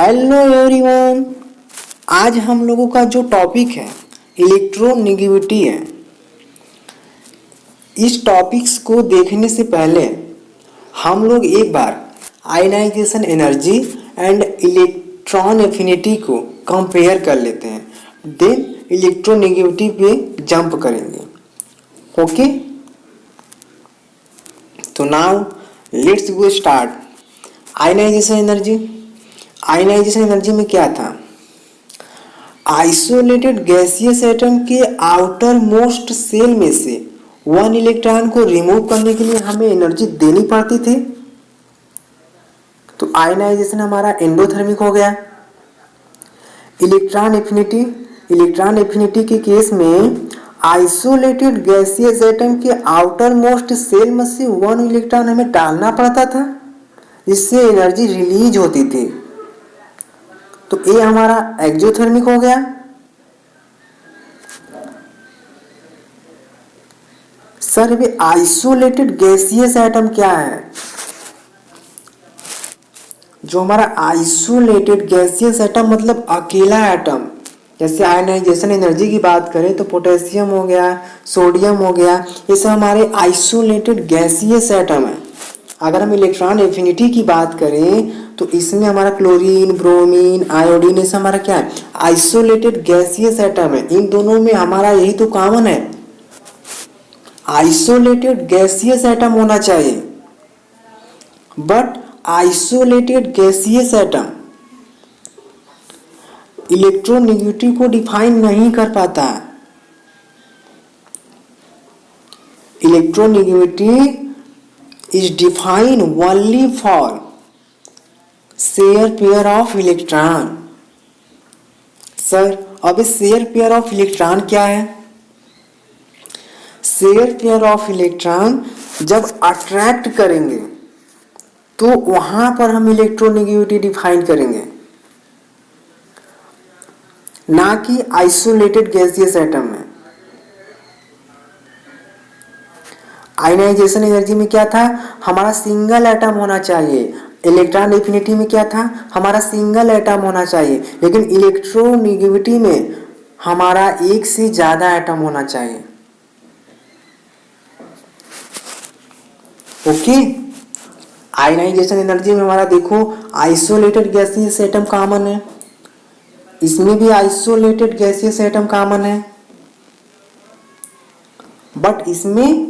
Hello everyone. आज हम लोगों का जो टॉपिक है इलेक्ट्रोनेगेटिविटी है। इस टॉपिक्स को देखने से पहले हम लोग एक बार ionization energy and electron affinity को कंपेयर कर लेते हैं, देन इलेक्ट्रोनेगेटिविटी पे जंप करेंगे। ओके, तो now let's go start. Ionization energy में क्या था? आइसोलेटेड गैसियस एटम के आउटर मोस्ट सेल में से वन इलेक्ट्रॉन को रिमूव करने के लिए हमें एनर्जी देनी पड़ती थी। तो आयनाइजेशन हमारा एंडोथर्मिक हो गया। इलेक्ट्रॉन एफिनिटी के केस में आइसोलेटेड गैसियस एटम के आउटर मोस्ट सेल में से वन इलेक्ट्रॉन हमें डालना पड़ता था, जिससे एनर्जी रिलीज होती थी। तो ये हमारा एक्सोथर्मिक हो गया। सर ये आइसोलेटेड गैसियस एटम क्या है? जो हमारा आइसोलेटेड गैसियस एटम मतलब अकेला एटम, जैसे आयनाइजेशन एनर्जी की बात करें तो पोटेशियम हो गया, सोडियम हो गया, ये सब हमारे आइसोलेटेड गैसियस एटम है। अगर हम इलेक्ट्रॉन एफिनिटी की बात करें तो इसमें हमारा क्लोरीन, ब्रोमीन, आयोडीन, ये सब हमारा क्या है? आइसोलेटेड गैसियस एटम है। इन दोनों में हमारा यही तो कॉमन है, आइसोलेटेड गैसियस एटम होना चाहिए। But isolated gaseous atom electronegativity को डिफाइन नहीं कर पाता। Electronegativity is defined only for share pair of electron. Sir अब इस शेयर पेयर ऑफ इलेक्ट्रॉन क्या है? शेयर पेयर ऑफ इलेक्ट्रॉन जब अट्रैक्ट करेंगे तो वहां पर हम इलेक्ट्रोनेगेटिविटी डिफाइन करेंगे, ना कि आइसोलेटेड गैसियस एटम में। आयनाइजेशन एनर्जी में क्या था? हमारा सिंगल एटम होना चाहिए। इलेक्ट्रॉन एफिनिटी में क्या था? हमारा सिंगल एटम होना चाहिए। लेकिन इलेक्ट्रोनेगेटिविटी में हमारा एक से ज्यादा एटम होना चाहिए। ओके, आयनाइजेशन एनर्जी में हमारा देखो आइसोलेटेड गैसियस एटम कॉमन है, इसमें भी आइसोलेटेड गैसियस एटम कॉमन है, बट इसमें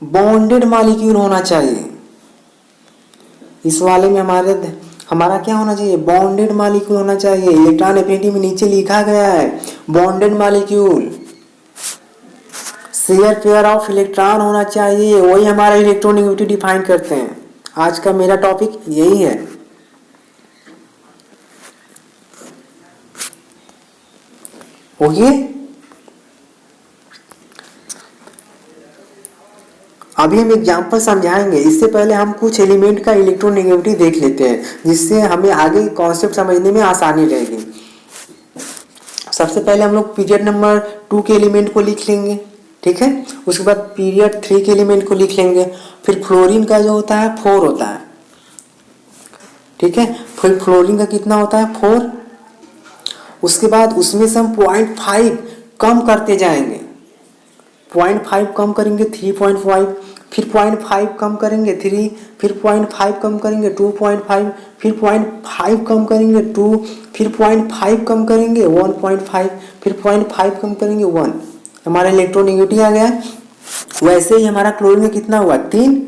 बॉन्डेड मॉलिक्यूल होना चाहिए। इस वाले में हमारा क्या होना चाहिए? बॉन्डेड मॉलिक्यूल होना चाहिए। इलेक्ट्रॉन एफिनिटी में नीचे लिखा गया है bonded molecule, share pair of electron होना चाहिए। वही हमारा इलेक्ट्रोनेगेटिविटी डिफाइन करते हैं। आज का मेरा टॉपिक यही है। ओके, अभी हम एग्जाम्पल समझाएंगे। इससे पहले हम कुछ एलिमेंट का इलेक्ट्रोनेगेटिविटी देख लेते हैं, जिससे हमें आगे कॉन्सेप्ट समझने में आसानी रहेगी। सबसे पहले हम लोग पीरियड नंबर 2 के एलिमेंट को लिख लेंगे, ठीक है। उसके बाद पीरियड 3 के एलिमेंट को लिख लेंगे। फिर फ्लोरीन का जो होता है 4 होता है, ठीक है। फिर फ्लोरीन का कितना होता है? 4। उसके बाद उसमें से हम 0.5 कम करते जाएंगे। 0.5 कम करेंगे 3.5, फिर 0.5 कम करेंगे 3, फिर 0.5 कम करेंगे 2.5, फिर 0.5 कम करेंगे 2, फिर 0.5 कम करेंगे 1.5, फिर 0.5 कम करेंगे 1। हमारा इलेक्ट्रोनेगेटिविटी आ गया। वैसे ही हमारा क्लोरीन का कितना हुआ? 3।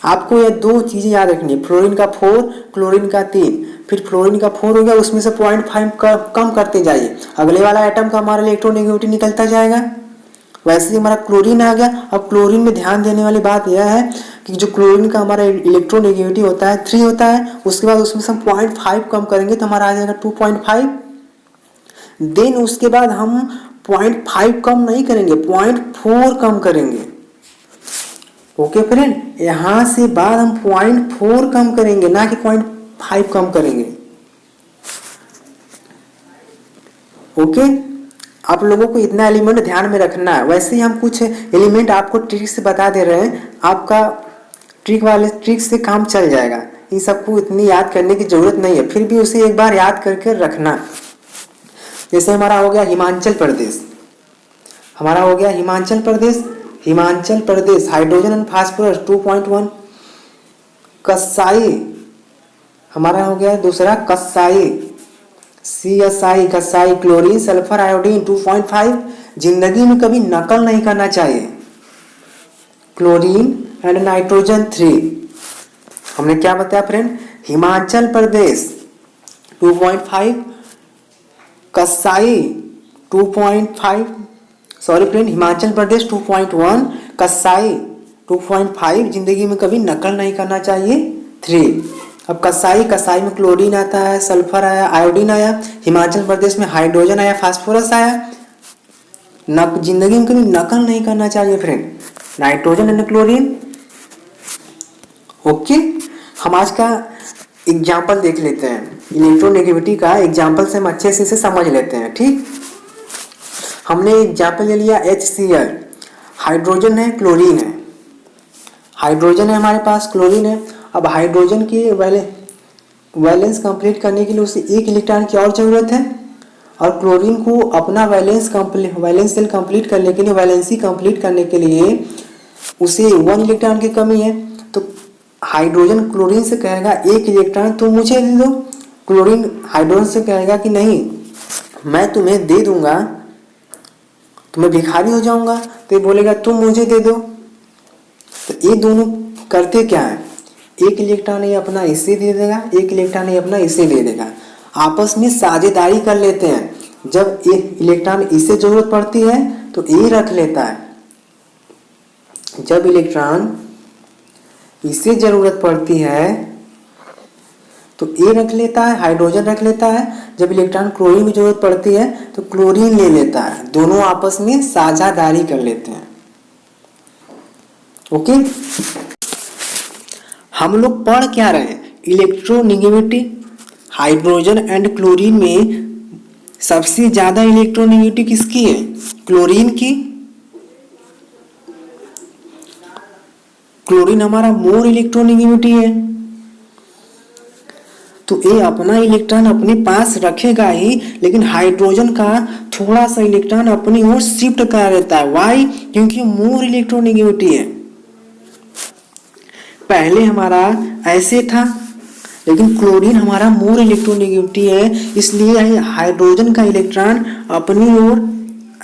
आपको ये दो चीजें याद रखनी है, फ्लोरीन का 4, क्लोरीन का 3। फिर फ्लोरीन का 4 हो गया, उसमें से 0.5 कम करते जाइए, अगले वाला एटम का हमारा इलेक्ट्रोनेगेटिविटी निकलता जाएगा। वैसे ही हमारा क्लोरीन आ गया। अब क्लोरीन में ध्यान देने वाली बात यह है कि जो क्लोरीन का हमारा इलेक्ट्रोनेगेटिविटी होता है 3 होता है। उसके बाद उसमें से हम 0.5 कम करेंगे तो हमारा आ जाएगा 2.5। देन उसके बाद हम 0.5 कम नहीं करेंगे, 0.4 कम करेंगे। ओके फ्रेंड, यहां से बाद हम 0.4 कम करेंगे, ना कि 0.5 कम करेंगे। ओके, आप लोगों को इतना एलिमेंट ध्यान में रखना है। वैसे ही हम कुछ एलिमेंट आपको ट्रिक से बता दे रहे हैं, आपका ट्रिक से काम चल जाएगा। इन सबको इतनी याद करने की जरूरत नहीं है, फिर भी उसे एक बार याद करके रखना। जैसे हमारा हो गया हिमाचल प्रदेश, हमारा हो गया Himachal Pradesh, Himachal Pradesh hydrogen and phosphorus 2.1। कसाई हमारा हो गया दूसरा कसाई, CSI कसाई, क्लोरीन सल्फर आयोडीन 2.5। जिंदगी में कभी नकल नहीं करना चाहिए। Chlorine and nitrogen 3। हमने क्या बताया फ्रेंड, हिमाचल प्रदेश 2.5, कसाई 2.5, सॉरी फ्रेंड, हिमाचल प्रदेश 2.1, कसाई 2.5। जिंदगी में कभी नकल नहीं करना चाहिए 3। अब कसाई, कसाई में क्लोरीन आता है, सल्फर आया, आयोडीन आया, हिमाचल प्रदेश में हाइड्रोजन आया, फास्फोरस आया। जिंदगी में कभी नकल नहीं करना चाहिए friend, nitrogen and chlorine. Okay, हम आज का एग्जाम्पल देख लेते हैं, इलेक्ट्रोनेगेटिविटी का एग्जाम्पल से हम अच्छे से इसे समझ लेते हैं। ठीक, हमने एग्जाम्पल ले लिया HCl, हाइड्रोजन है, क्लोरीन है, हाइड्रोजन है हमारे पास, क्लोरीन है। अब हाइड्रोजन की वैलेंस कंप्लीट करने के लिए उसे एक इलेक्ट्रॉन की और जरूरत है, और क्लोरीन को अपना वैलेंस सेल कंप्लीट करने के लिए, वैलेंसी कंप्लीट करने के लिए उसे 1 इलेक्ट्रॉन की कमी है। तो हाइड्रोजन क्लोरीन से कहेगा एक इलेक्ट्रॉन तुम मुझे दे दो, क्लोरीन हाइड्रोजन से कहेगा कि नहीं मैं तुम्हें दे दूंगा, तुम्हें भिखारी हो जाऊंगा। तो ये बोलेगा तुम मुझे दे दो। तो ये दोनों करते क्या है, एक इलेक्ट्रॉन ये अपना इसे दे देगा, एक इलेक्ट्रॉन ये अपना इसे दे देगा, आपस में साझेदारी कर लेते हैं। जब एक इलेक्ट्रॉन इसे जरूरत पड़ती है तो ए रख लेता है, जब इलेक्ट्रॉन इसे जरूरत पड़ती है तो ए रख लेता है, हाइड्रोजन रख लेता है। जब इलेक्ट्रॉन क्लोरीन की जरूरत पड़ती है तो क्लोरीन ले लेता है, दोनों आपस में साझेदारी कर लेते हैं। ओके, हम लोग पढ़ क्या रहे हैं, इलेक्ट्रोनेगेटिविटी। हाइड्रोजन एंड क्लोरीन में सबसे ज्यादा इलेक्ट्रोनेगेटिविटी किसकी है, क्लोरीन की। क्लोरीन हमारा मोर इलेक्ट्रोनेगेटिविटी है, तो ये अपना इलेक्ट्रॉन अपने पास रखेगा ही, लेकिन हाइड्रोजन का थोड़ा सा इलेक्ट्रॉन अपनी ओर शिफ्ट करा देता है। वाई, क्योंकि मोर इलेक्ट्रोनेगेटिविटी है। पहले हमारा ऐसे था, लेकिन क्लोरीन हमारा मोर इलेक्ट्रोनेगेटिविटी है, इसलिए हाइड्रोजन का इलेक्ट्रॉन अपनी ओर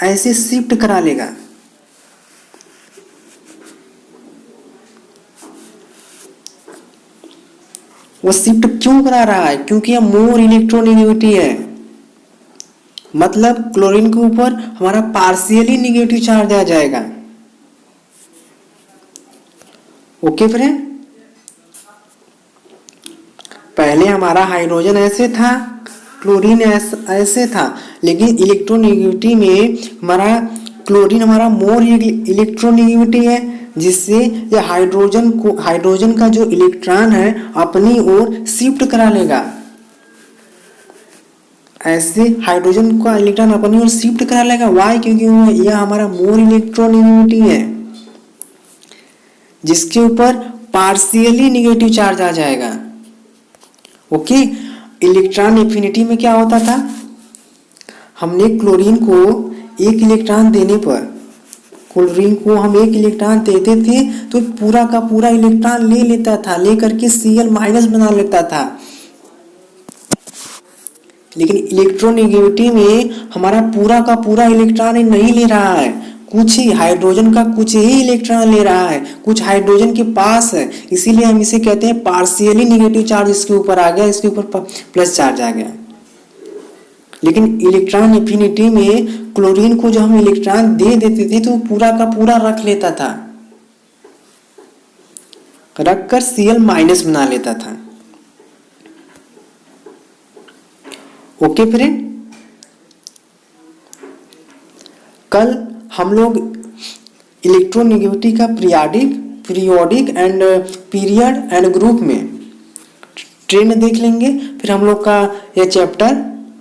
ऐसे शिफ्ट करा लेगा। वो शिफ्ट क्यों करा रहा है, क्योंकि यह मोर इलेक्ट्रोनेगेटिविटी है। मतलब क्लोरीन के ऊपर हमारा पार्शियली नेगेटिव चार्ज आ जाएगा। ओके फ्रेंड, पहले हमारा हाइड्रोजन ऐसे था, क्लोरीन ऐसे था, लेकिन इलेक्ट्रोनेगेटिविटी में हमारा क्लोरीन हमारा मोर इलेक्ट्रोनेगेटिविटी है, जिससे ये हाइड्रोजन का जो इलेक्ट्रॉन है अपनी ओर शिफ्ट करा लेगा। ऐसे हाइड्रोजन का इलेक्ट्रॉन अपनी ओर शिफ्ट करा लेगा। वाई, क्योंकि यह हमारा मोर इलेक्ट्रोनेगेटिविटी है, जिसके ऊपर पार्शियली नेगेटिव चार्ज आ जाएगा। ओके, इलेक्ट्रॉन एफिनिटी में क्या होता था, हमने क्लोरीन को एक इलेक्ट्रॉन देने पर, क्लोरीन को हम एक इलेक्ट्रॉन देते थे तो पूरा का पूरा इलेक्ट्रॉन ले लेता था, लेकर के Cl- बना लेता था। लेकिन इलेक्ट्रोनेगेटिविटी में हमारा पूरा का पूरा इलेक्ट्रॉन नहीं ले रहा है, कुछ ही हाइड्रोजन का कुछ ही इलेक्ट्रॉन ले रहा है, कुछ हाइड्रोजन के पास है, इसीलिए हम इसे कहते हैं पार्शियली नेगेटिव चार्ज इसके ऊपर आ गया, इसके ऊपर प्लस चार्ज आ गया। लेकिन इलेक्ट्रॉन एफिनिटी में क्लोरीन को जो हम इलेक्ट्रॉन दे देते थे तो पूरा का पूरा रख लेता था, रखकर Cl- बना लेता था। ओके फ्रेंड, कल हम लोग इलेक्ट्रोनेगेटिविटी का periodic and period and group में ट्रेंड देख लेंगे, फिर हम लोग का यह चैप्टर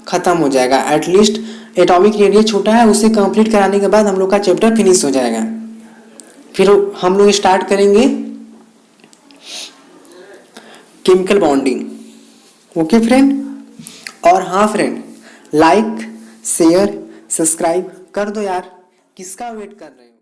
खत्म हो जाएगा। एटलीस्ट एटॉमिक रेडियस छोटा है, उसे कंप्लीट कराने के बाद हम लोग का चैप्टर फिनिश हो जाएगा। फिर हम लोग स्टार्ट करेंगे केमिकल बॉन्डिंग। ओके फ्रेंड, और हाँ फ्रेंड, लाइक शेयर सब्सक्राइब कर दो यार, किसका वेट कर रहे हो।